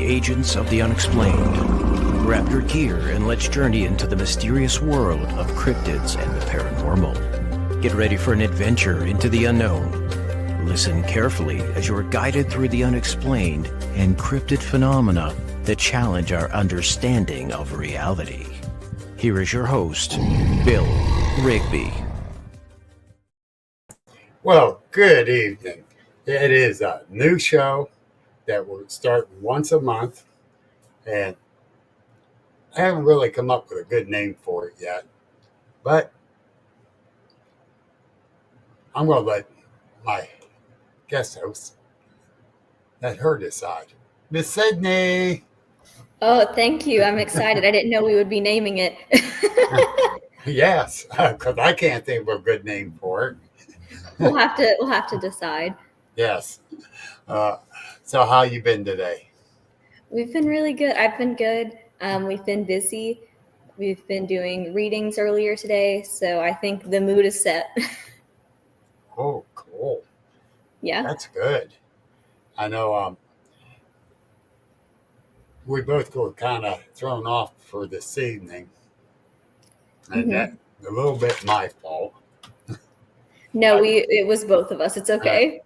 agents of the unexplained. Grab your gear and let's journey into the mysterious world of cryptids and the paranormal. Get ready for an adventure into the unknown. Listen carefully as you're guided through the unexplained and cryptid phenomena that challenge our understanding of reality. Here is your host, Bill Rigby. Well, good evening. It is a new show that will start once a month, and I haven't really come up with a good name for it yet, but I'm going to let my guest host let her decide. Miss Sydney. Oh, thank you. I'm excited. I didn't know we would be naming it. Yes, because I can't think of a good name for it. We'll have to decide. Yes. So how you been today? We've been really good. I've been good. We've been busy. We've been doing readings earlier today, so I think the mood is set. Oh, cool. Yeah. That's good. I know we both were kind of thrown off for this evening, and that's a little bit my fault. No, it was both of us. It's okay.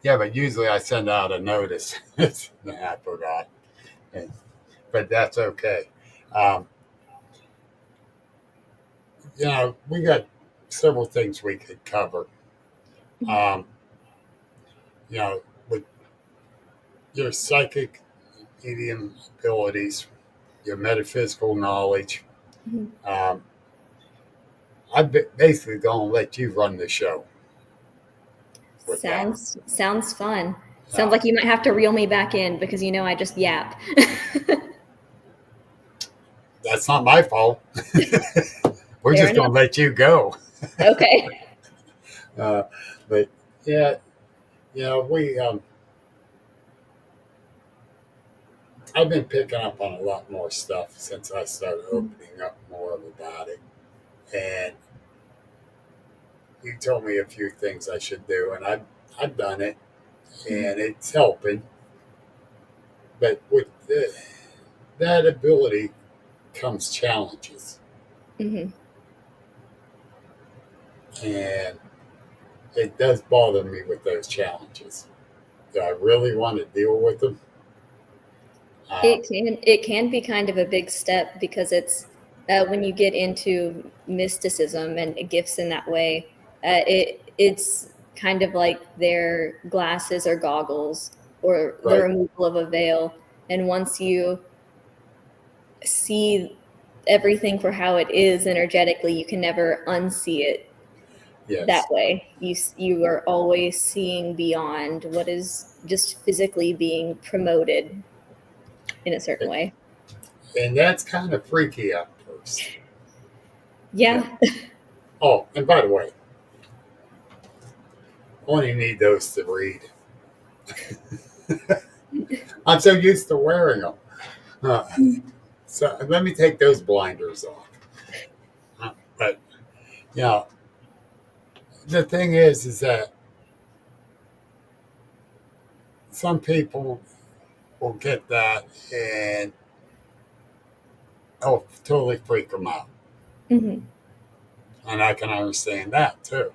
Yeah, but usually I send out a notice. I forgot. But that's okay. We got several things we could cover. With your psychic medium abilities, your metaphysical knowledge, I'm basically going to let you run the show. Sounds fun. Sounds like you might have to reel me back in because I just yap. That's not my fault. We're just going to let you go. Okay. But yeah, we I've been picking up on a lot more stuff since I started opening up more about it, and you told me a few things I should do, and I've done it, and it's helping. But with that ability comes challenges. Mm-hmm. And it does bother me with those challenges. Do I really want to deal with them? It can be kind of a big step because it's when you get into mysticism and gifts in that way, it's kind of like their glasses or goggles or the removal of a veil. And once you see everything for how it is energetically, you can never unsee it. Yes. That way. You are always seeing beyond what is just physically being promoted in a certain way. And that's kind of freaky at first. Yeah. Oh, and by the way, only need those to read. I'm so used to wearing them. So let me take those blinders off. But, the thing is that some people will get that and it'll totally freak them out. Mm-hmm. And I can understand that too.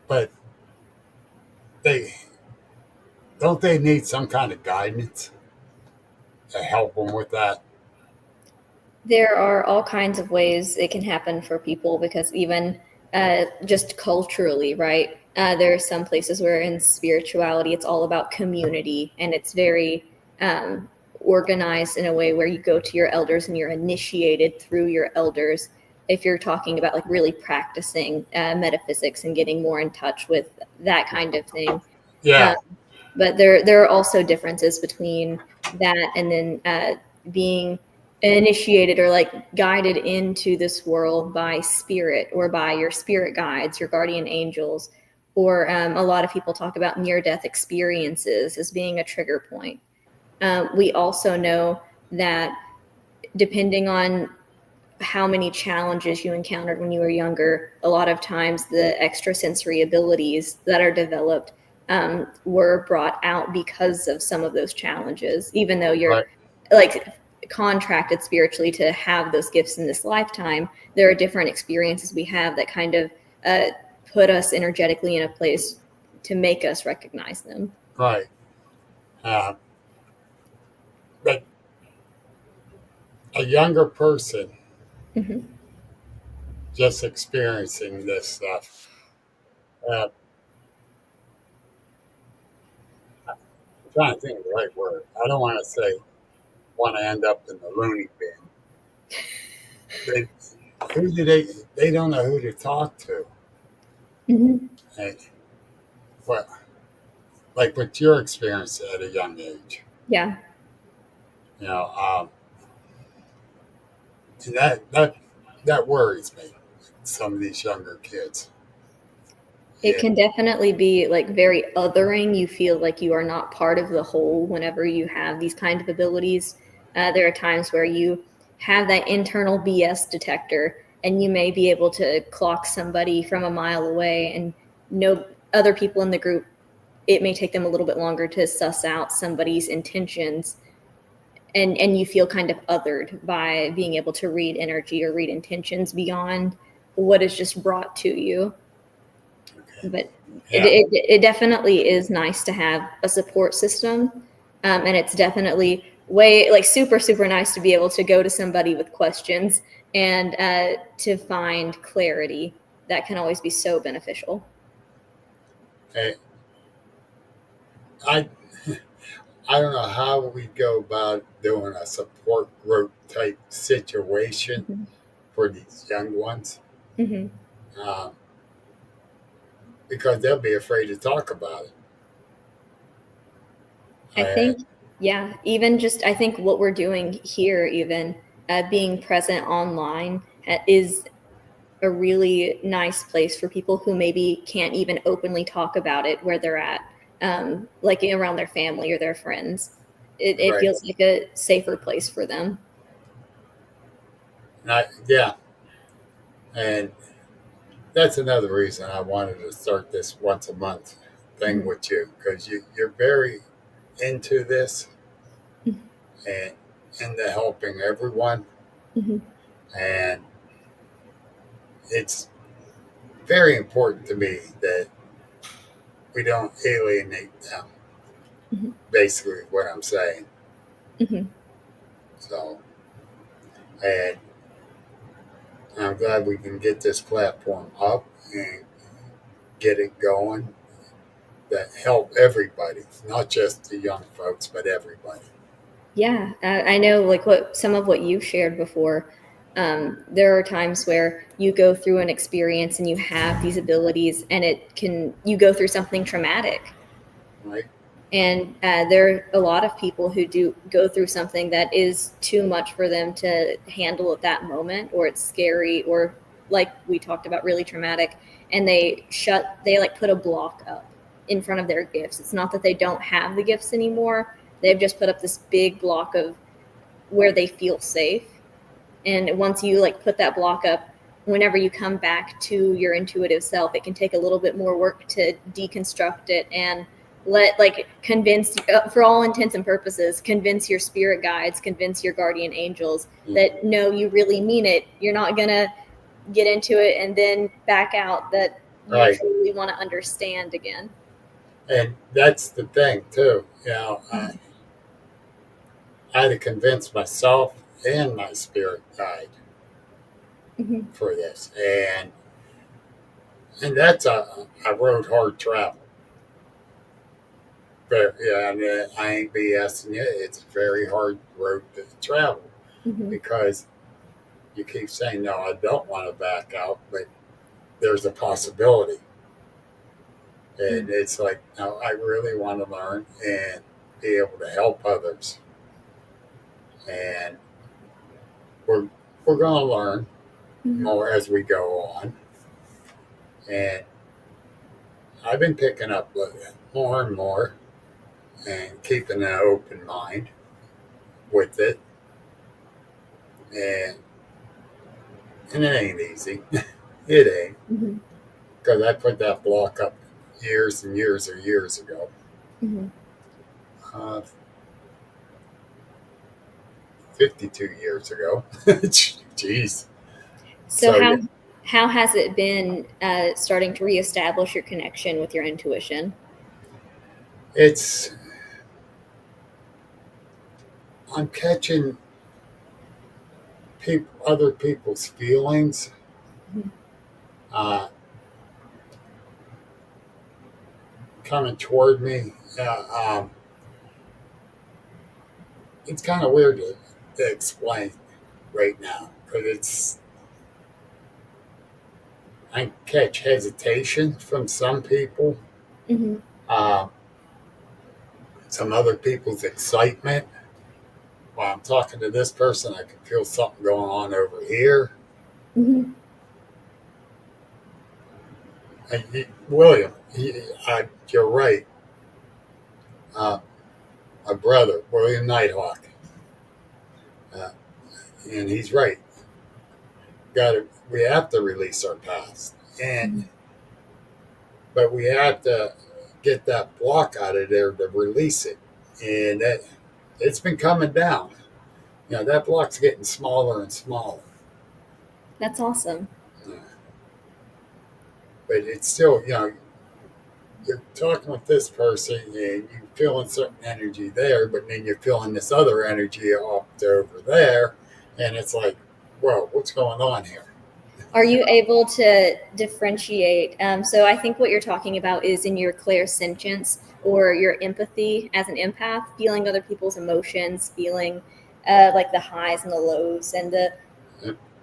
But they need some kind of guidance to help them with that? There are all kinds of ways it can happen for people because even just culturally, right? There are some places where in spirituality, it's all about community and it's very organized in a way where you go to your elders and you're initiated through your elders. If you're talking about like really practicing metaphysics and getting more in touch with that kind of thing. Yeah. But there are also differences between that and then being initiated or like guided into this world by spirit or by your spirit guides, your guardian angels, or a lot of people talk about near-death experiences as being a trigger point. We also know that depending on how many challenges you encountered when you were younger, a lot of times the extrasensory abilities that are developed were brought out because of some of those challenges, even though you're Right. like contracted spiritually to have those gifts in this lifetime. There are different experiences we have that kind of put us energetically in a place to make us recognize them. Right. But a younger person Mm-hmm. just experiencing this stuff, I'm trying to think of the right word. I don't want to say want to end up in the loony bin. They don't know who to talk to. Mm-hmm. And, well, like with your experience at a young age, Yeah. you know, and that worries me. Some of these younger kids. It Yeah. can definitely be like very othering. You feel like you are not part of the whole whenever you have these kind of abilities. There are times where you have that internal BS detector and you may be able to clock somebody from a mile away and know other people in the group. It may take them a little bit longer to suss out somebody's intentions. And you feel kind of othered by being able to read energy or read intentions beyond what is just brought to you. But Yeah. it definitely is nice to have a support system. And it's definitely way like super, super nice to be able to go to somebody with questions and to find clarity. That can always be so beneficial. Hey, I I don't know how we go about doing a support group type situation Mm-hmm. for these young ones, Mm-hmm. um, because they'll be afraid to talk about it. I And, think, yeah, even just I think what we're doing here, even being present online, is a really nice place for people who maybe can't even openly talk about it where they're at, like around their family or their friends. It right. feels like a safer place for them. Yeah. And that's another reason I wanted to start this once a month thing Mhm. with you, because you're very into this and into helping everyone. Mhm. And it's very important to me that we don't alienate them, Mhm. basically, what I'm saying. Mhm. So, and I'm glad we can get this platform up and get it going that help everybody, not just the young folks, but everybody. Yeah, I know like what some of what you've shared before. There are times where you go through an experience and you have these abilities, and you go through something traumatic. Right? And there are a lot of people who do go through something that is too much for them to handle at that moment, or it's scary, or like we talked about, really traumatic. And they like put a block up in front of their gifts. It's not that they don't have the gifts anymore. They've just put up this big block of where they feel safe. And once you like put that block up, whenever you come back to your intuitive self, it can take a little bit more work to deconstruct it and convince, for all intents and purposes, convince your spirit guides, convince your guardian angels that no, you really mean it. You're not gonna get into it and then back out, that you Right. truly want to understand again. And that's the thing, too. I had to convince myself and my spirit guide Mm-hmm. for this. And that's a road hard travel. But yeah, I mean, I ain't BSing you. It's a very hard road to travel Mm-hmm. because you keep saying, no, I don't want to back out, but there's a possibility. And it's like, no, I really want to learn and be able to help others. And we're, we're going to learn Mm-hmm. more as we go on. And I've been picking up more and more and keeping an open mind with it. And, and it ain't easy. It ain't. Mm-hmm. Because I put that block up years and years or years ago. Mm-hmm. 52 years ago. Jeez. So yeah. how has it been starting to reestablish your connection with your intuition? I'm catching other people's feelings. Mm-hmm. Coming toward me. It's kind of weird to explain right now, because I catch hesitation from some people, Mm-hmm. uh, some other people's excitement. While I'm talking to this person, I can feel something going on over here. Mm-hmm. William, you're right. My brother, William Nighthawk, uh, and he's right. We have to release our past, but we have to get that block out of there to release it, and it's been coming down. That block's getting smaller and smaller. That's awesome. But it's still, you're talking with this person and you're feeling certain energy there, but then you're feeling this other energy off over there, and it's like, whoa, what's going on here? Are you able to differentiate? So I think what you're talking about is in your clairsentience or your empathy as an empath, feeling other people's emotions, feeling like the highs and the lows and the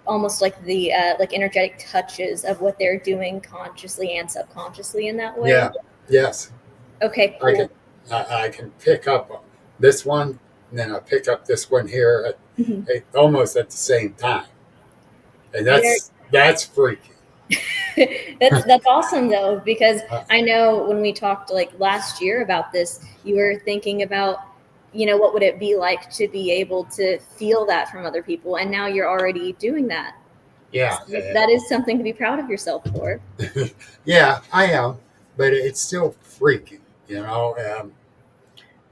almost like the like energetic touches of what they're doing consciously and subconsciously in that way. Yeah. Yes. Okay. Cool. I can pick up this one, and then I pick up this one here almost at the same time, and that's freaky. That's awesome though, because I know when we talked like last year about this, you were thinking about, what would it be like to be able to feel that from other people, and now you're already doing that. Yeah. So that is something to be proud of yourself for. Yeah, I am, but it's still freaky,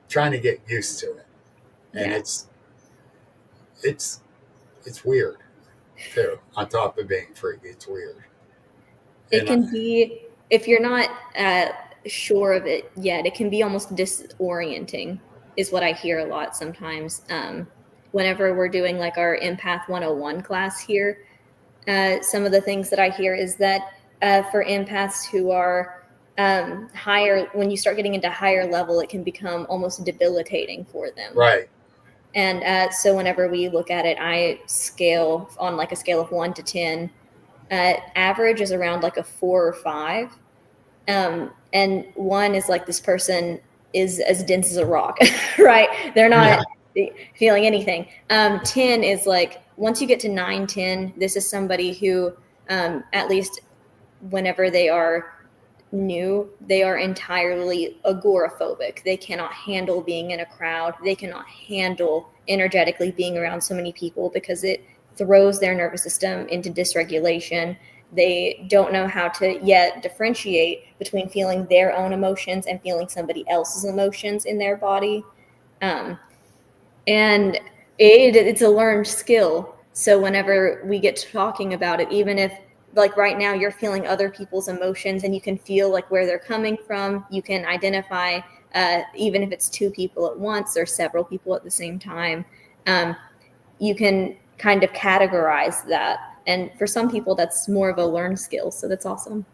trying to get used to it, and it's weird too. On top of being freaky, it's weird. It can be, if you're not sure of it yet, it can be almost disorienting, is what I hear a lot sometimes. Whenever we're doing like our Empath 101 class here, some of the things that I hear is that for empaths who are higher, when you start getting into higher level, it can become almost debilitating for them. Right. And so whenever we look at it, I scale on like a scale of 1 to 10. Average is around like a 4 or 5. And 1 is like this person is as dense as a rock, right? They're not feeling anything. 10 is like, once you get to 9, 10, this is somebody who, at least whenever they are new, they are entirely agoraphobic. They cannot handle being in a crowd. They cannot handle energetically being around so many people because it throws their nervous system into dysregulation. They don't know how to yet differentiate between feeling their own emotions and feeling somebody else's emotions in their body. And it's a learned skill. So whenever we get to talking about it, even if like right now you're feeling other people's emotions and you can feel like where they're coming from, you can identify, even if it's 2 people at once or several people at the same time, you can kind of categorize that. And for some people, that's more of a learned skill. So that's awesome.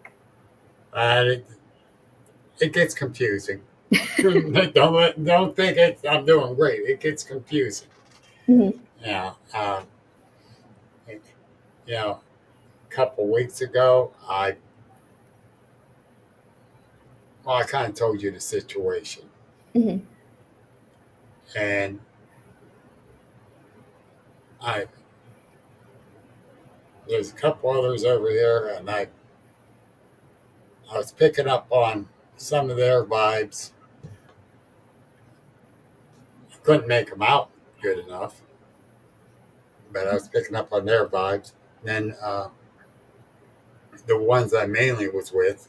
It gets confusing. Don't think I'm doing great. It gets confusing. Mm-hmm. Yeah. A couple weeks ago, I kind of told you the situation. Mm-hmm. And there's a couple others over here, and I was picking up on some of their vibes. I couldn't make them out good enough, but I was picking up on their vibes. Then the ones I mainly was with,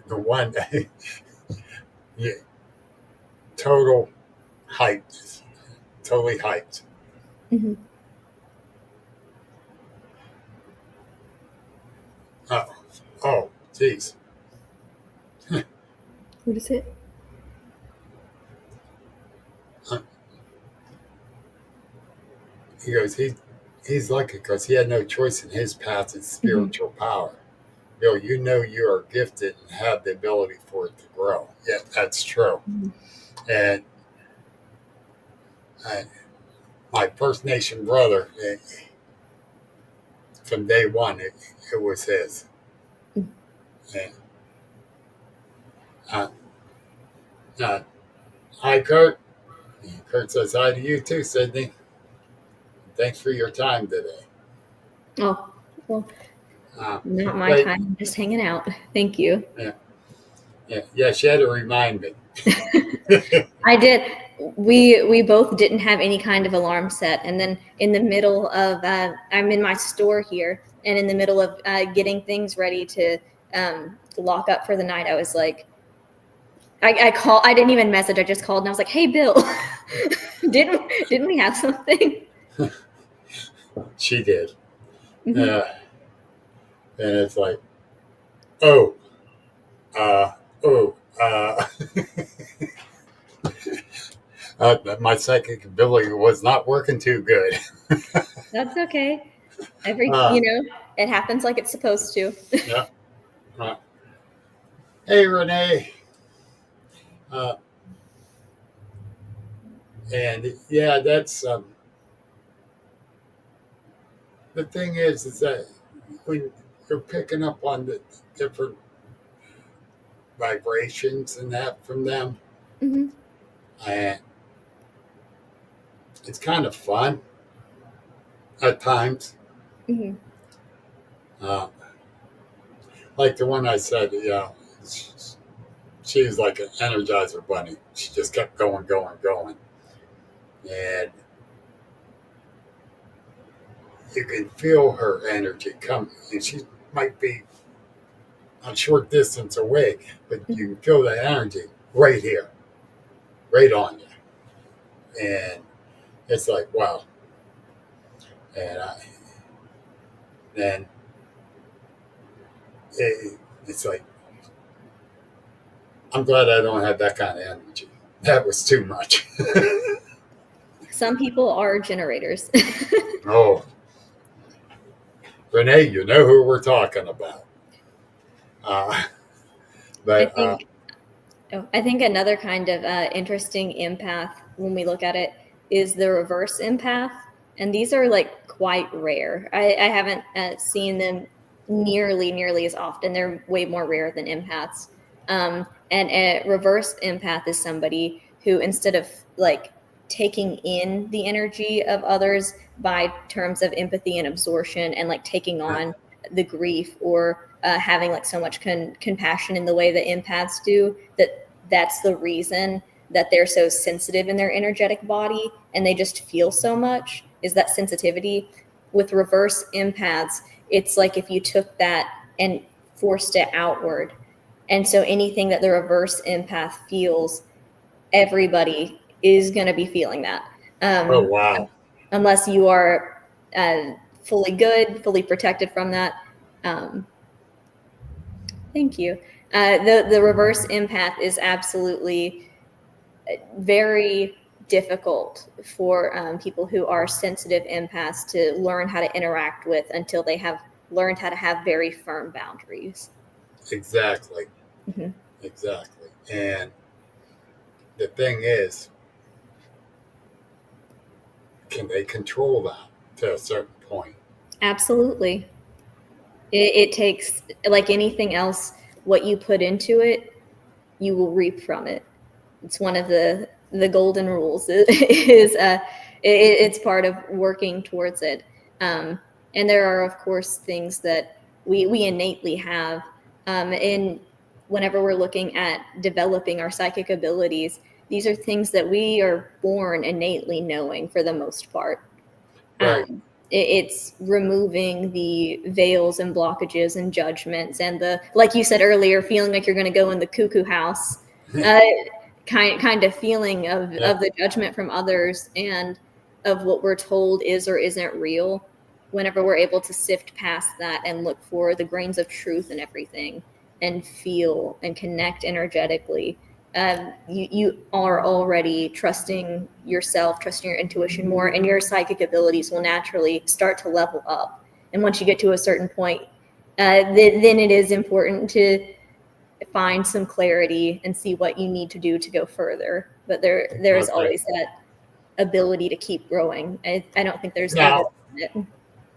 the one yeah, total hyped, totally hyped. Mm-hmm. Oh, oh, geez. What is it? He goes, he's lucky because he had no choice in his path in Mm-hmm. spiritual power. Bill, you know you are gifted and have the ability for it to grow. Yeah, that's true. Mm-hmm. And my First Nation brother, from day one, it was his. And, uh, uh, hi, Kurt. Kurt says hi to you too, Sydney. Thanks for your time today. Oh, well, Uh, not my but time. I'm just hanging out. Thank you. yeah, she had to remind me. I did. We both didn't have any kind of alarm set, and then in the middle of I'm in my store here, and in the middle of getting things ready to lock up for the night, I was like, I didn't even message. I just called and I was like, "Hey, Bill, didn't we have something?" She did. Mm-hmm. And it's like, oh, uh, oh, my psychic ability was not working too good. That's okay. Uh, It happens like it's supposed to. yeah. Uh, hey, Renee. Uh, and yeah, that's the thing is that when you're picking up on the different vibrations and that from them, Mm-hmm. and it's kind of fun at times. Mm-hmm. Uh, like the one I said, she was like an energizer bunny. She just kept going, going, going. And you can feel her energy coming. And she might be a short distance away, but you can feel that energy right here, right on you. And it's like, wow. And then it's like, I'm glad I don't have that kind of energy. That was too much. Some people are generators. Oh, Renee, you know who we're talking about. Uh, I but think I think another kind of interesting empath when we look at it is the reverse empath, and these are like quite rare. I haven't seen them nearly as often. They're way more rare than empaths. And a reverse empath is somebody who, instead of like taking in the energy of others by terms of empathy and absorption and like taking on the grief or having like so much compassion in the way that empaths do, that's the reason that they're so sensitive in their energetic body and they just feel so much, is that sensitivity. With reverse empaths, it's like if you took that and forced it outward. And so anything that the reverse empath feels, everybody is going to be feeling that. oh, wow. Unless you are fully good, fully protected from that. Thank you. The reverse empath is absolutely very difficult for people who are sensitive empaths to learn how to interact with until they have learned how to have very firm boundaries. Exactly. Mm-hmm. Exactly. And the thing is, can they control that to a certain point? Absolutely. It takes, like anything else, what you put into it, you will reap from it. It's one of the golden rules. It's part of working towards it. And there are, of course, things that we innately have. And whenever we're looking at developing our psychic abilities, these are things that we are born innately knowing for the most part. Right. it's removing the veils and blockages and judgments and the, like you said earlier, feeling like you're going to go in the cuckoo house, kind of feeling of the judgment from others and of what we're told is or isn't real. Whenever we're able to sift past that and look for the grains of truth in everything and feel and connect energetically, you are already trusting yourself, trusting your intuition more, and your psychic abilities will naturally start to level up. And once you get to a certain point, then it is important to find some clarity and see what you need to do to go further. But there's always that ability to keep growing. I don't think there's now, it.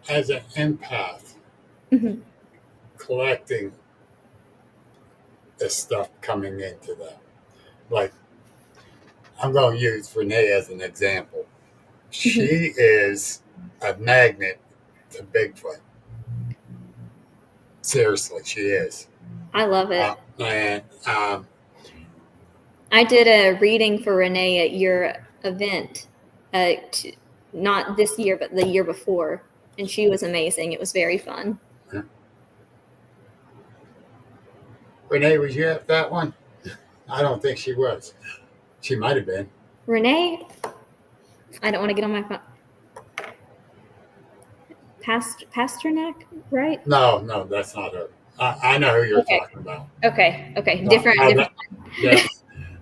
As an empath, collecting the stuff coming into them. Like, I'm going to use Renee as an example. She is a magnet to Bigfoot. Seriously, she is. I love it. And I did a reading for Renee at your event, not this year, but the year before. And she was amazing. It was very fun. Renee, was you at that one? I don't think she was. She might have been. Renee, I don't want to get on my phone. Pasternak, right? No, that's not her. I know who you're talking about. Okay. Different. Yeah.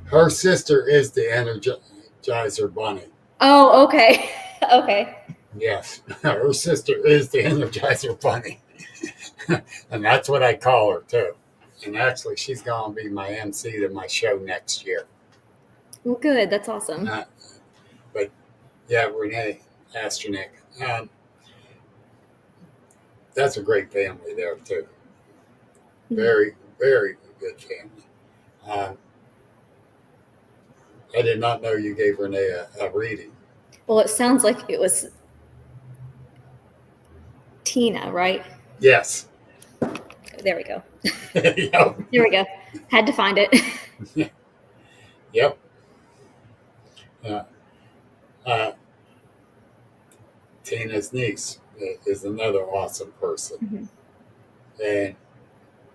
Her sister is the Energizer Bunny. Oh, okay. Okay. Yes, her sister is the Energizer Bunny. And that's what I call her, too. And actually, she's going to be my MC to my show next year. Well, good. That's awesome. But, yeah, Renee Pasternak. That's a great family there, too. Very, very good family. I did not know you gave Renee a reading. Well, it sounds like it was Tina, right? Yes. There we go. Yep. Here we go. Had to find it. Yep. Tina's niece is another awesome person. And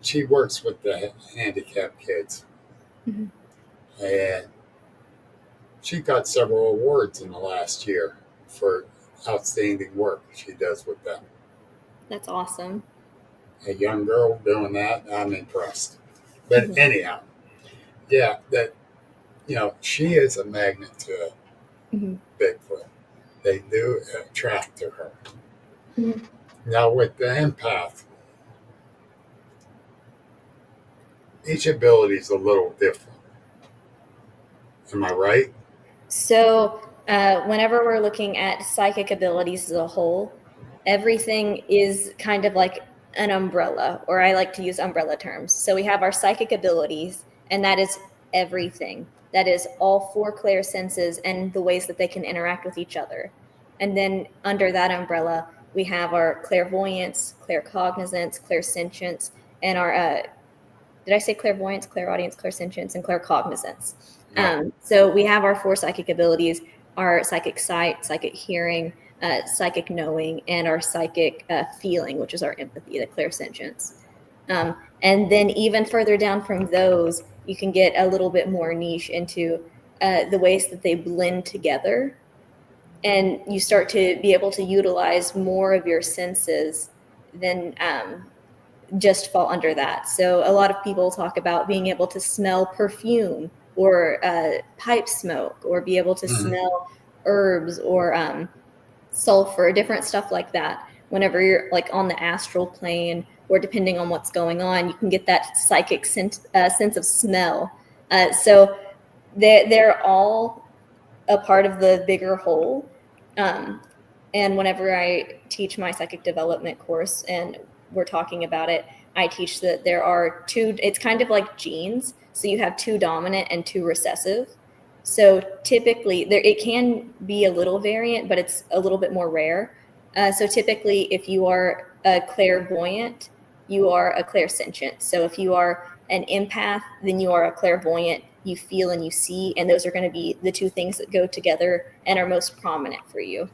she works with the handicapped kids. And she got several awards in the last year for outstanding work she does with them. That's awesome. A young girl doing that, I'm impressed. But anyhow, yeah, that, she is a magnet to Bigfoot. They do attract to her. Now with the empath, each ability is a little different. Am I right? So whenever we're looking at psychic abilities as a whole, everything is kind of like an umbrella, or I like to use umbrella terms. So we have our psychic abilities, and that is everything. That is all four clair senses and the ways that they can interact with each other. And then under that umbrella, we have our clairvoyance, claircognizance, clairsentience, and our, did I say clairvoyance, clairaudience, clairsentience, and claircognizance? So we have our four psychic abilities, our psychic sight, psychic hearing, psychic knowing, and our psychic feeling, which is our empathy, the clairsentience. And then even further down from those, you can get a little bit more niche into the ways that they blend together. And you start to be able to utilize more of your senses than just fall under that. So a lot of people talk about being able to smell perfume or pipe smoke, or be able to smell herbs or sulfur, different stuff like that. Whenever you're like on the astral plane, or depending on what's going on, you can get that psychic sense of smell. So they're all a part of the bigger whole. And whenever I teach my psychic development course and we're talking about it, I teach that there are two, it's kind of like genes. So you have two dominant and two recessive. So typically it can be a little variant, but it's a little bit more rare. So typically if you are a clairvoyant, you are a clairsentient. So if you are an empath, then you are a clairvoyant. You feel and you see, and those are going to be the two things that go together and are most prominent for you.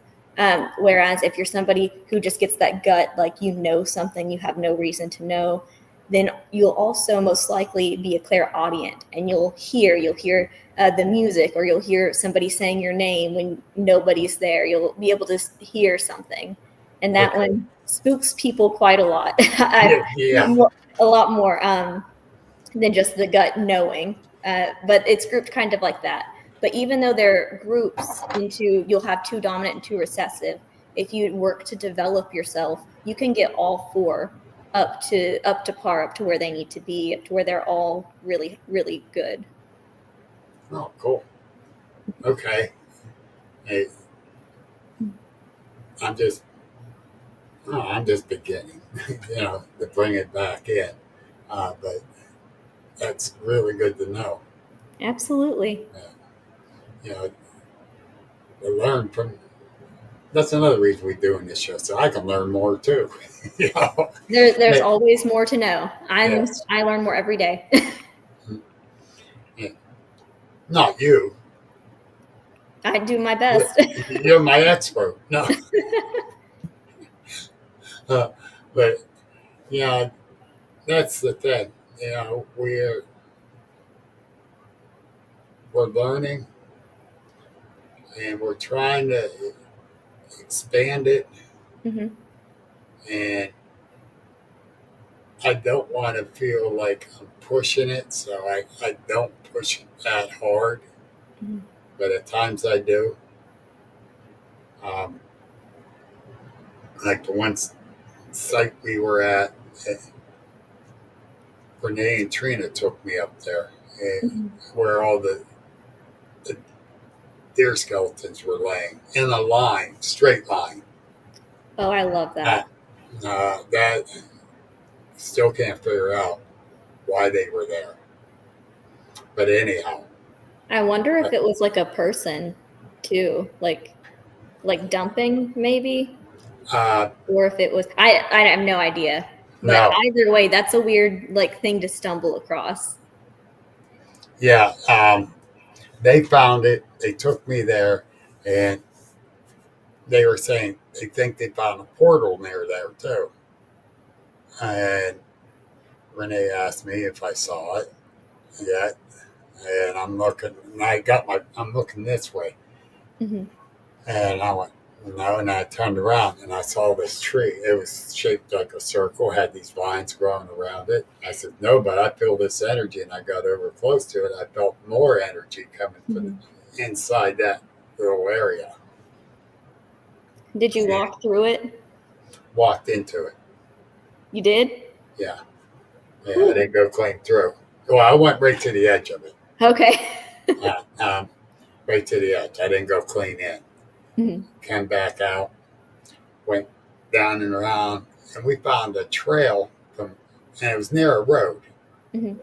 Whereas if you're somebody who just gets that gut, like you know something you have no reason to know, then you'll also most likely be a clairaudient, and you'll hear the music, or you'll hear somebody saying your name when nobody's there. You'll be able to hear something, and that Okay. one spooks people quite a lot. Yeah. A lot more than just the gut knowing. But it's grouped kind of like that. But even though they're groups into, you'll have 2 dominant and 2 recessive. If you work to develop yourself, you can get all 4 up to par, up to where they need to be, up to where they're all really, really good. Oh, cool. Okay. Hey, I'm just beginning, to bring it back in. But that's really good to know. Absolutely. You know, to learn from. That's another reason we're doing this show, so I can learn more too. There's always more to know. Yeah. I learn more every day. Yeah. Not you. I do my best. You're my expert. No. But that's the thing. We're learning, and we're trying to expand it. Mm-hmm. And I don't want to feel like I'm pushing it, so I don't push it that hard. Mm-hmm. But at times I do. Like the one site we were at, Renee and Trina took me up there, and where all the deer skeletons were laying in a line, straight line. Oh, I love that. That still can't figure out why they were there. But anyhow, I wonder if it was like a person too, like dumping maybe, or if it was. I have no idea. But no. either way, that's a weird thing to stumble across. Yeah, they found it. They took me there, and they were saying they think they found a portal near there too. And Renee asked me if I saw it yet, and I'm looking. And I'm looking this way, Mm-hmm. and I went no, and I turned around and I saw this tree. It was shaped like a circle, had these vines growing around it. I said no, but I feel this energy, and I got over close to it. I felt more energy coming from inside that little area. Did you walk through it? Walked into it. You did? Yeah. I didn't go clean through. Well, I went right to the edge of it. Okay. Right to the edge. I didn't go clean in. Mm-hmm. Came back out, went down and around, and we found a trail and it was near a road. Mm-hmm.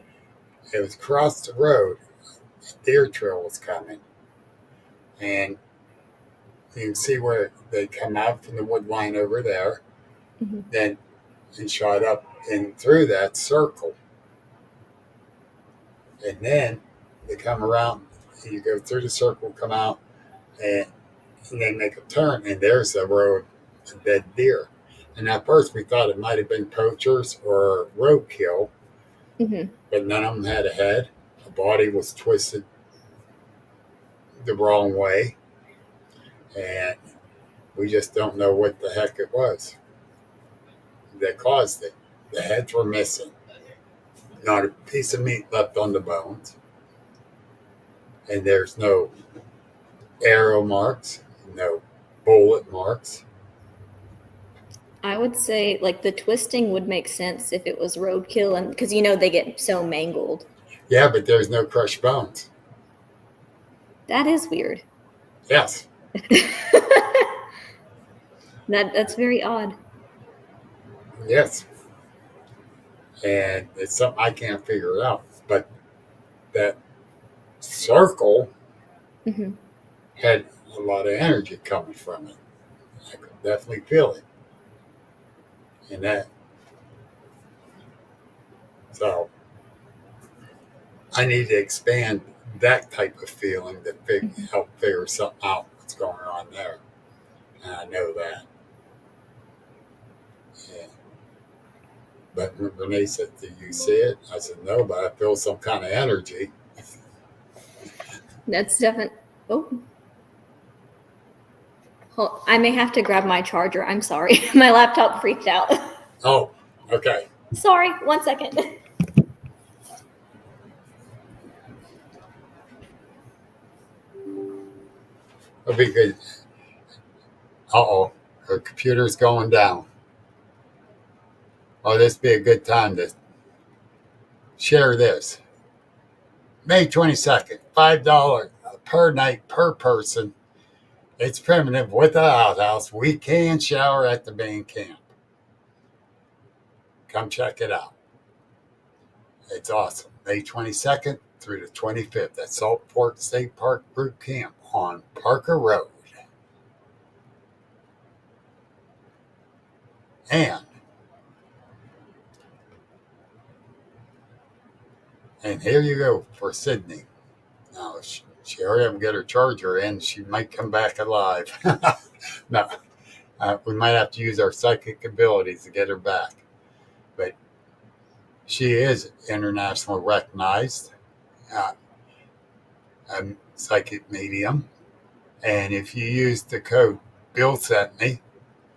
It was across the road. A deer trail was coming, and you can see where they come out from the wood line over there, then and shot up and through that circle, and then they come around. And you go through the circle, come out, and they make a turn, and there's the road, a dead deer. And at first we thought it might have been poachers or roadkill, but none of them had a head. The body was twisted the wrong way, and we just don't know what the heck it was that caused it. The heads were missing, not a piece of meat left on the bones, and there's no arrow marks, no bullet marks. I would say the twisting would make sense if it was roadkill, and because they get so mangled. Yeah, but there's no crushed bones. That is weird. Yes. That's very odd. Yes. And it's something I can't figure out. But that circle had a lot of energy coming from it. I could definitely feel it. And that. So I need to expand that type of feeling to help figure something out what's going on there. And I I know that. Yeah. But Renee said, "Do you see it?" I said, "No, but I feel some kind of energy." That's definitely. Oh. I may have to grab my charger. I'm sorry. My laptop freaked out. Oh, okay. Sorry. 1 second. It'll be good. Uh-oh. Her computer's going down. Oh, this would be a good time to share this. May 22nd, $5 per night per person. It's primitive with the outhouse. We can shower at the main camp. Come check it out. It's awesome. May 22nd through the 25th at Salt Fork State Park Group Camp on Parker Road. And here you go for Sydney. Now, she hurry up and get her charger in. She might come back alive. No, we might have to use our psychic abilities to get her back. But she is internationally recognized psychic medium. And if you use the code Bill sent me,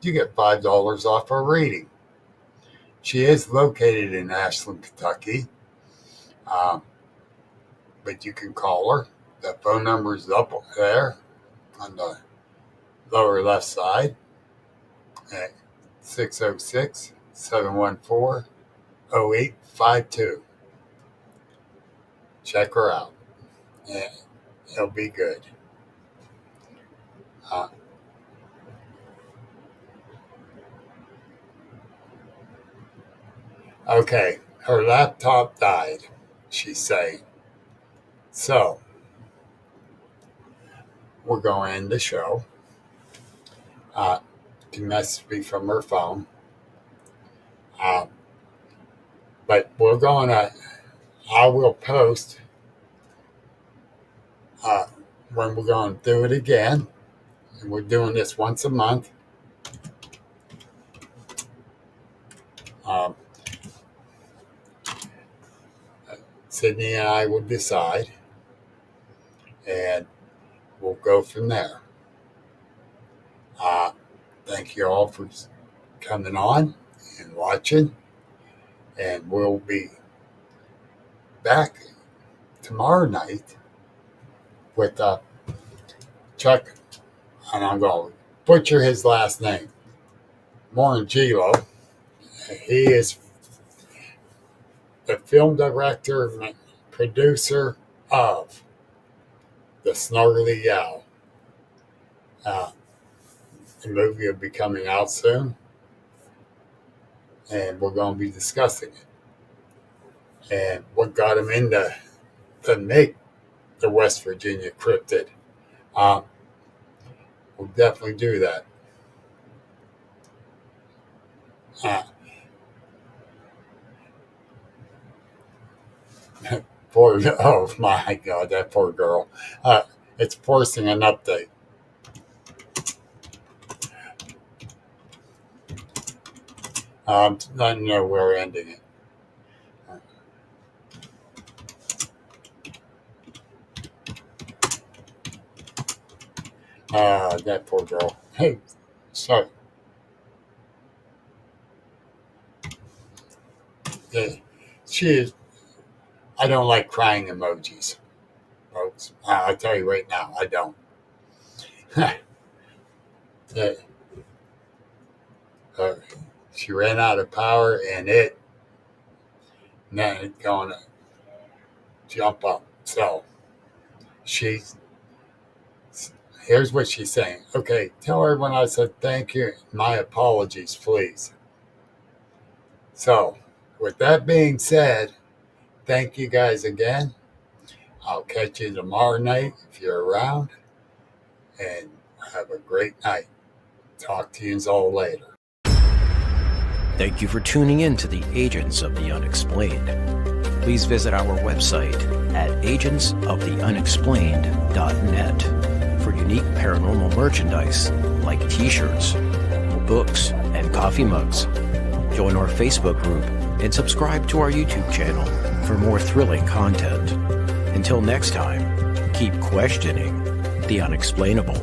you get $5 off our reading. She is located in Ashland, Kentucky. But you can call her. The phone number is up there on the lower left side at 606-714-0852. Check her out. Yeah, it'll be good. Okay, her laptop died, she's saying. So, we're going to end the show. She messaged me from her phone. But we're going to, I will post when we're going to do it again. And we're doing this once a month. Sydney and I will decide. And we'll go from there. Thank you all for coming on and watching. And we'll be back tomorrow night with Chuck, and I'm going to butcher his last name, Morangelo. He is the film director and producer of The Snarly Owl. The movie will be coming out soon, and we're going to be discussing it and what got him into to make the West Virginia cryptid. We'll definitely do that. Oh my God, that poor girl. It's forcing an update. I don't know where we're ending it. That poor girl. Hey, sorry. She is. I don't like crying emojis, folks. I'll tell you right now, I don't. She ran out of power, and it's going to jump up. So here's what she's saying. Okay, tell everyone I said thank you. My apologies, please. So, with that being said, thank you guys again. I'll catch you tomorrow night if you're around. And have a great night. Talk to you all later. Thank you for tuning in to the Agents of the Unexplained. Please visit our website at agentsoftheunexplained.net for unique paranormal merchandise like t-shirts, books, and coffee mugs. Join our Facebook group and subscribe to our YouTube channel for more thrilling content. Until next time, keep questioning the unexplainable.